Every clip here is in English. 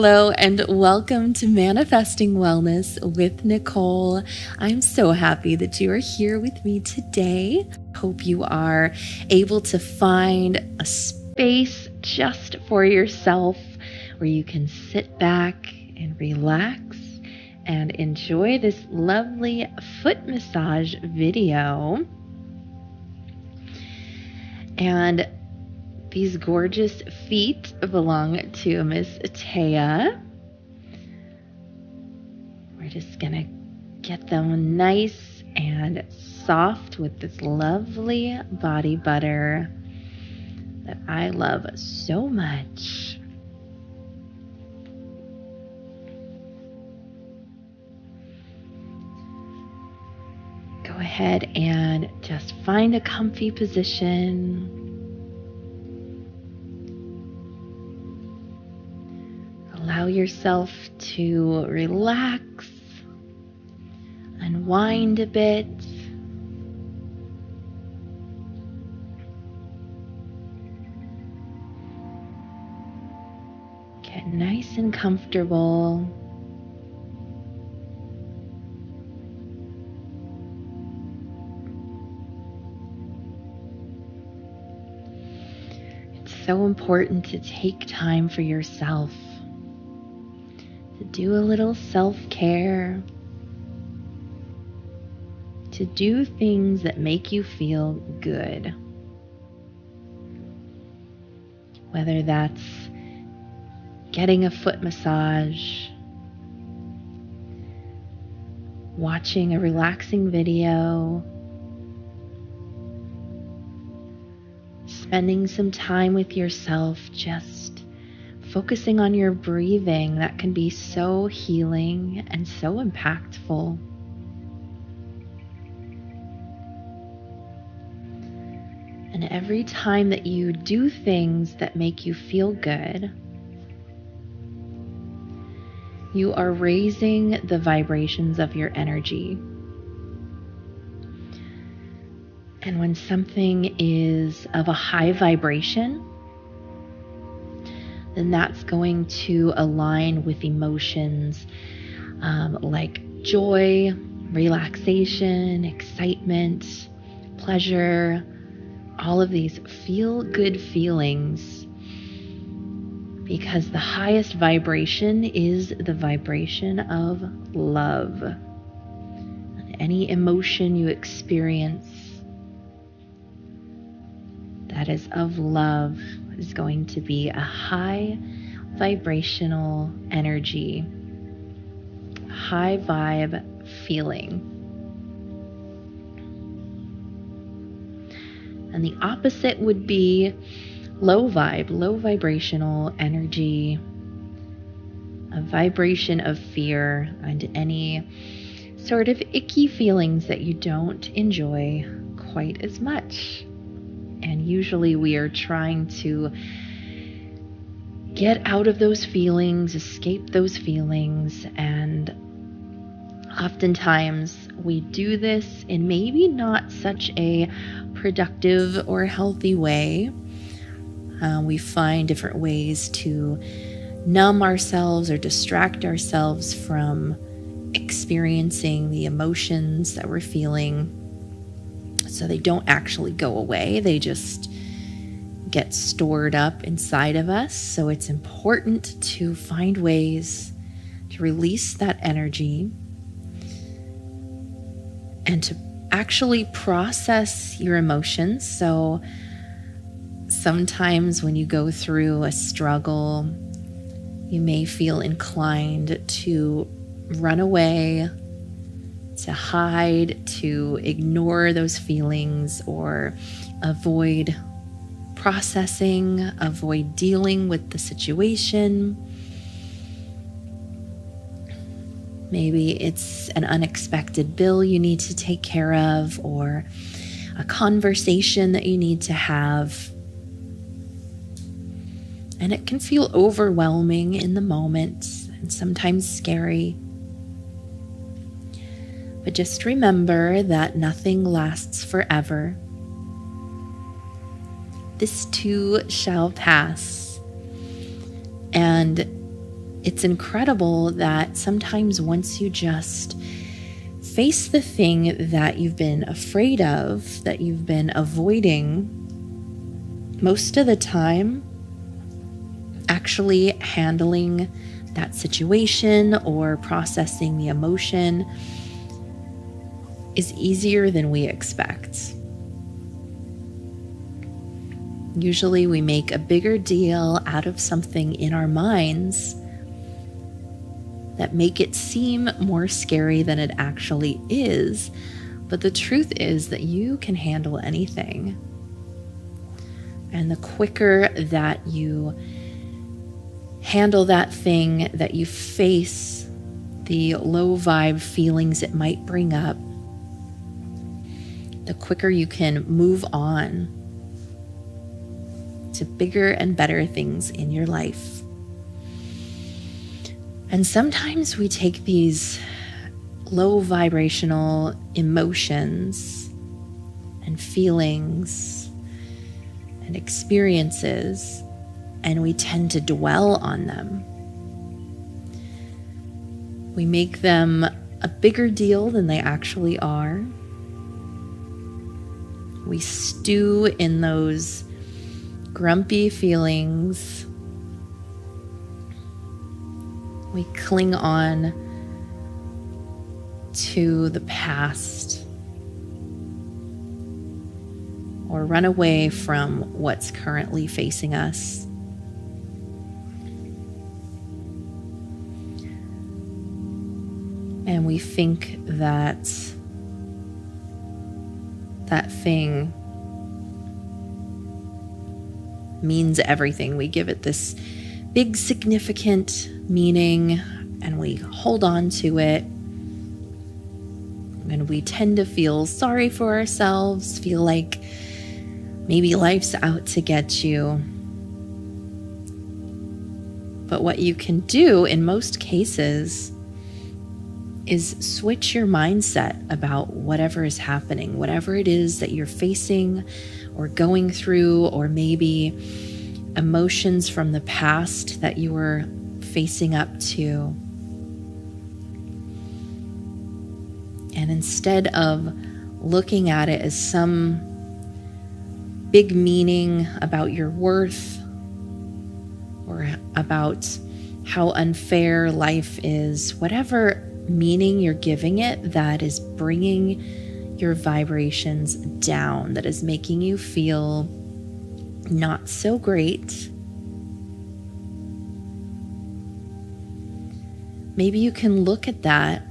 Hello and welcome to Manifesting Wellness with Nicole. I'm so happy that you are here with me today. Hope you are able to find a space just for yourself where you can sit back and relax and enjoy this lovely foot massage video. And these gorgeous feet belong to Miss Taya. We're just gonna get them nice and soft with this lovely body butter that I love so much. Go ahead and just find a comfy position. Allow yourself to relax, unwind a bit. Get nice and comfortable. It's so important to take time for yourself. To do a little self-care, to do things that make you feel good. Whether that's getting a foot massage, watching a relaxing video, spending some time with yourself, just focusing on your breathing. That can be so healing and so impactful. And every time that you do things that make you feel good, you are raising the vibrations of your energy. And when something is of a high vibration, then that's going to align with emotions like joy, relaxation, excitement, pleasure, all of these feel-good feelings, because the highest vibration is the vibration of love. And any emotion you experience that is of love is going to be a high vibrational energy, high vibe feeling. And the opposite would be low vibe, low vibrational energy, a vibration of fear and any sort of icky feelings that you don't enjoy quite as much. And usually we are trying to get out of those feelings, escape those feelings, and oftentimes we do this in maybe not such a productive or healthy way. We find different ways to numb ourselves or distract ourselves from experiencing the emotions that we're feeling, so they don't actually go away. They just get stored up inside of us. So it's important to find ways to release that energy and to actually process your emotions. So sometimes when you go through a struggle, you may feel inclined to run away, to hide, to ignore those feelings, or avoid processing, avoid dealing with the situation. Maybe it's an unexpected bill you need to take care of, or a conversation that you need to have. And it can feel overwhelming in the moment and sometimes scary. But just remember that nothing lasts forever. This too shall pass. And it's incredible that sometimes once you just face the thing that you've been afraid of, that you've been avoiding, most of the time, actually handling that situation or processing the emotion is easier than we expect. Usually we make a bigger deal out of something in our minds that make it seem more scary than it actually is. But the truth is that you can handle anything. And the quicker that you handle that thing, that you face the low vibe feelings it might bring up, the quicker you can move on to bigger and better things in your life. And sometimes we take these low vibrational emotions and feelings and experiences, and we tend to dwell on them. We make them a bigger deal than they actually are. We stew in those grumpy feelings. We cling on to the past or run away from what's currently facing us. And we think that that thing means everything. We give it this big significant meaning and we hold on to it. And we tend to feel sorry for ourselves, feel like maybe life's out to get you. But what you can do in most cases is switch your mindset about whatever is happening, whatever it is that you're facing or going through, or maybe emotions from the past that you were facing up to. And instead of looking at it as some big meaning about your worth or about how unfair life is, whatever meaning you're giving it that is bringing your vibrations down, that is making you feel not so great, maybe you can look at that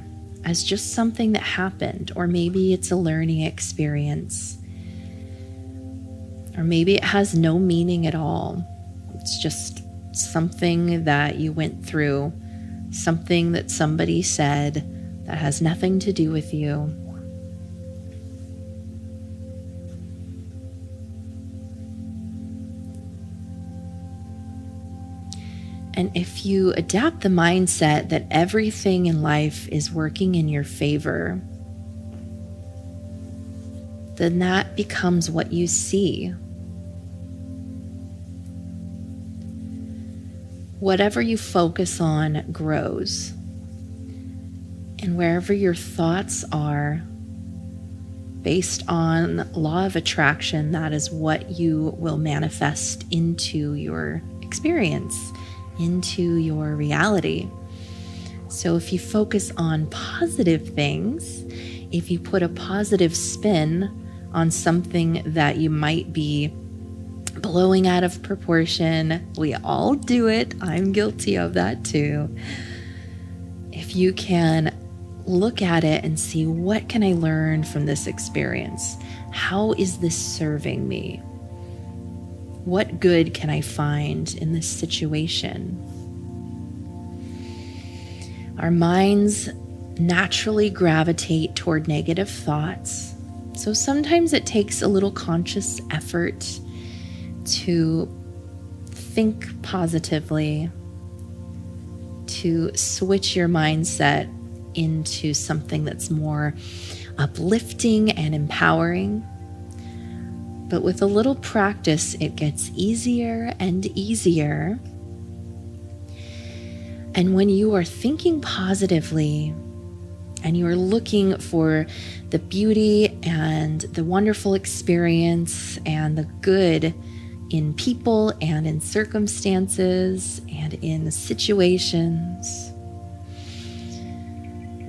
as just something that happened, or maybe it's a learning experience, or maybe it has no meaning at all. It's just something that you went through, something that somebody said that has nothing to do with you. And if you adapt the mindset that everything in life is working in your favor, then that becomes what you see. Whatever you focus on grows. And wherever your thoughts are, based on law of attraction, that is what you will manifest into your experience, into your reality. So if you focus on positive things, if you put a positive spin on something that you might be blowing out of proportion, we all do it. I'm guilty of that too. If you can look at it and see, what can I learn from this experience? How is this serving me? What good can I find in this situation? Our minds naturally gravitate toward negative thoughts. So sometimes it takes a little conscious effort to think positively, to switch your mindset into something that's more uplifting and empowering. But with a little practice, it gets easier and easier. And when you are thinking positively and you are looking for the beauty and the wonderful experience and the good in people and in circumstances and in situations,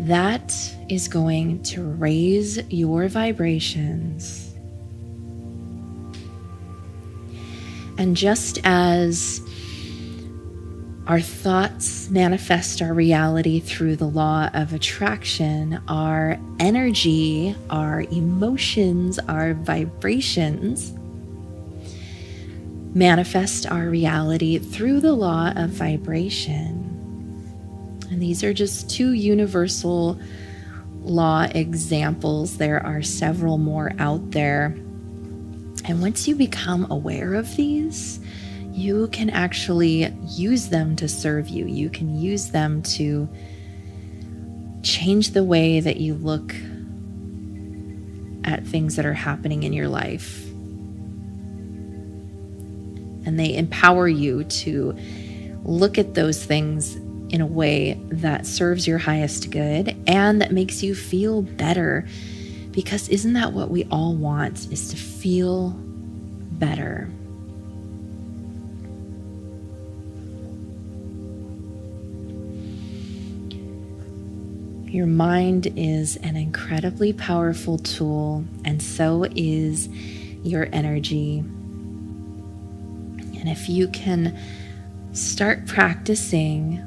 that is going to raise your vibrations. And just as our thoughts manifest our reality through the law of attraction, our energy, our emotions, our vibrations manifest our reality through the law of vibration. And these are just two universal law examples. There are several more out there. And once you become aware of these, you can actually use them to serve you. You can use them to change the way that you look at things that are happening in your life. And they empower you to look at those things in a way that serves your highest good and that makes you feel better. Because isn't that what we all want, is to feel better? Your mind is an incredibly powerful tool, and so is your energy. And if you can start practicing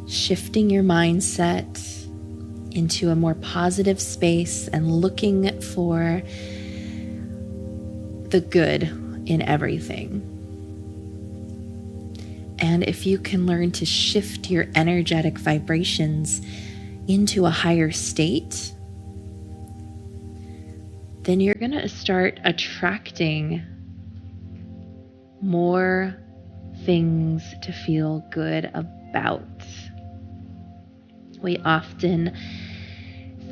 shifting your mindset into a more positive space and looking for the good in everything. And if you can learn to shift your energetic vibrations into a higher state, then you're going to start attracting more things to feel good about. We often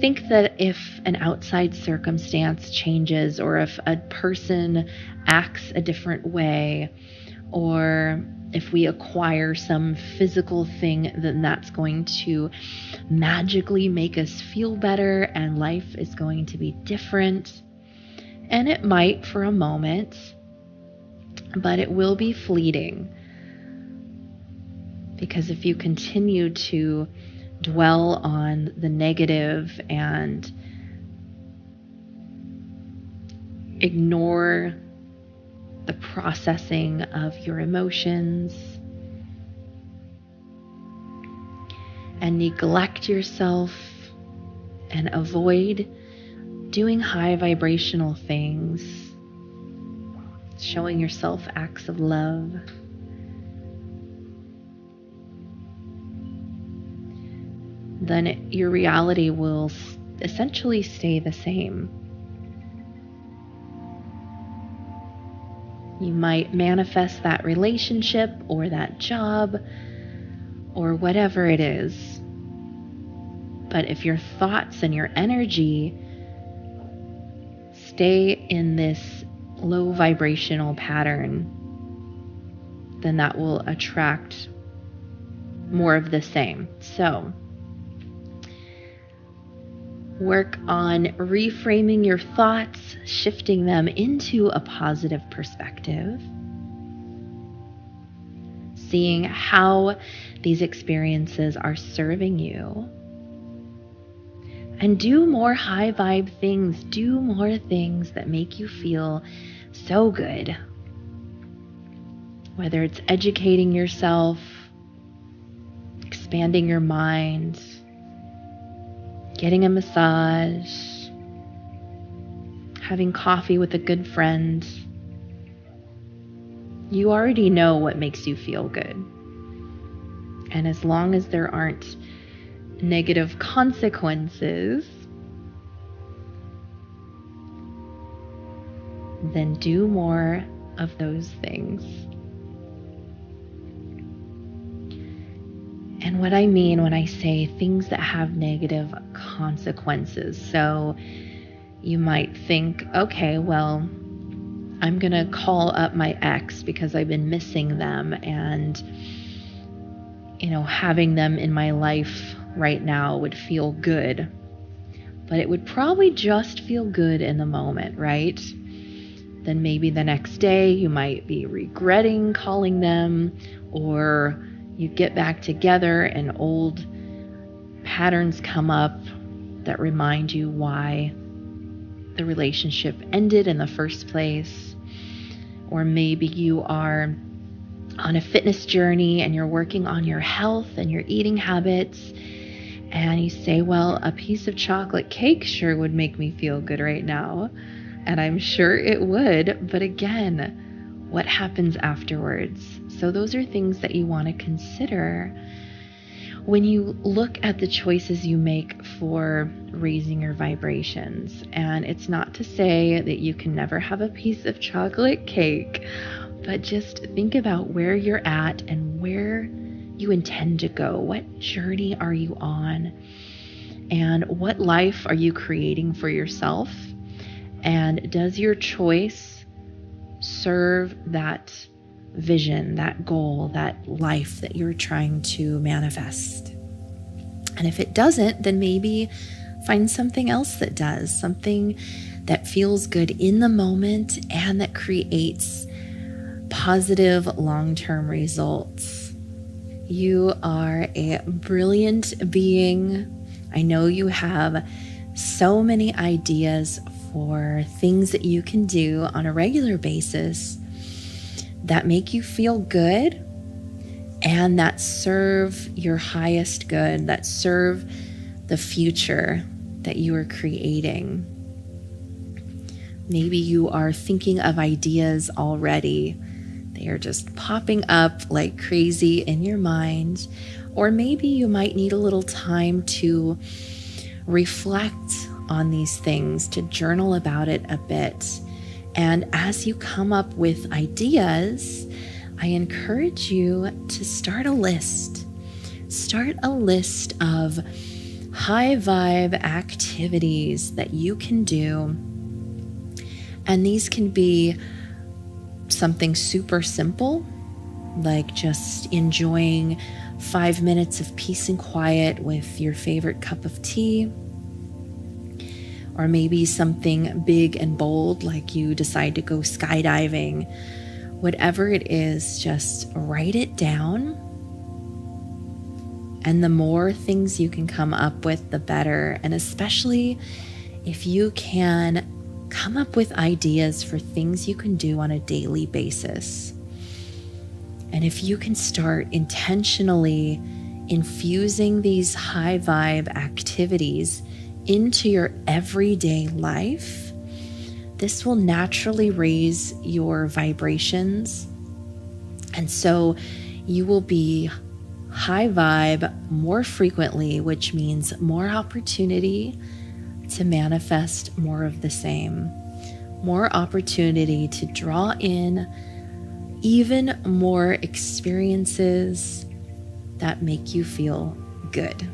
think that if an outside circumstance changes, or if a person acts a different way, or if we acquire some physical thing, then that's going to magically make us feel better and life is going to be different. And it might for a moment, but it will be fleeting. Because if you continue to dwell on the negative and ignore the processing of your emotions and neglect yourself and avoid doing high vibrational things, showing yourself acts of love, then your reality will essentially stay the same. You might manifest that relationship or that job or whatever it is. But if your thoughts and your energy stay in this low vibrational pattern, then that will attract more of the same. So, work on reframing your thoughts, shifting them into a positive perspective, seeing how these experiences are serving you, and do more high vibe things. Do more things that make you feel so good. Whether it's educating yourself, expanding your mind, getting a massage, having coffee with a good friend. You already know what makes you feel good. And as long as there aren't negative consequences, then do more of those things. And what I mean when I say things that have negative consequences. So you might think, okay, well, I'm going to call up my ex because I've been missing them, and having them in my life right now would feel good, but it would probably just feel good in the moment, right? Then maybe the next day you might be regretting calling them, or you get back together and old patterns come up that remind you why the relationship ended in the first place. Or maybe you are on a fitness journey and you're working on your health and your eating habits, and you say, well, a piece of chocolate cake sure would make me feel good right now. And I'm sure it would, but again, what happens afterwards? So those are things that you want to consider when you look at the choices you make for raising your vibrations. And it's not to say that you can never have a piece of chocolate cake, but just think about where you're at and where you intend to go. What journey are you on? And what life are you creating for yourself? And does your choice serve that vision, that goal, that life that you're trying to manifest? And if it doesn't, then maybe find something else that does, something that feels good in the moment and that creates positive long-term results. You are a brilliant being. I know you have so many ideas for things that you can do on a regular basis that make you feel good and that serve your highest good, that serve the future that you are creating. Maybe you are thinking of ideas already. They are just popping up like crazy in your mind. Or maybe you might need a little time to reflect on these things, to journal about it a bit. And as you come up with ideas, I encourage you to start a list. Start a list of high vibe activities that you can do. And these can be something super simple, like just enjoying 5 minutes of peace and quiet with your favorite cup of tea. Or maybe something big and bold, like you decide to go skydiving. Whatever it is, just write it down. And the more things you can come up with, the better. And especially if you can come up with ideas for things you can do on a daily basis. And if you can start intentionally infusing these high vibe activities into your everyday life, this will naturally raise your vibrations. And so you will be high vibe more frequently, which means more opportunity to manifest more of the same, more opportunity to draw in even more experiences that make you feel good.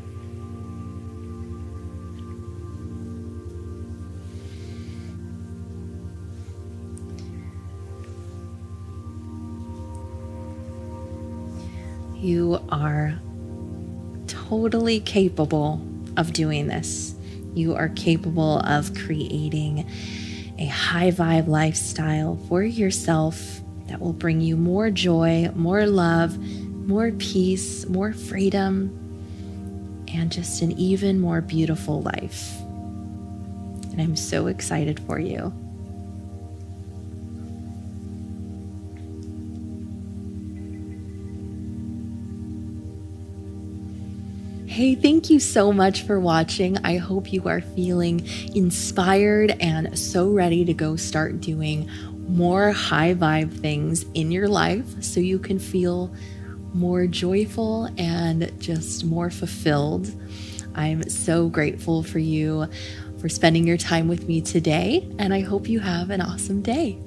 You are totally capable of doing this. You are capable of creating a high vibe lifestyle for yourself that will bring you more joy, more love, more peace, more freedom, and just an even more beautiful life. And I'm so excited for you. Hey, thank you so much for watching. I hope you are feeling inspired and so ready to go start doing more high vibe things in your life so you can feel more joyful and just more fulfilled. I'm so grateful for you for spending your time with me today, and I hope you have an awesome day.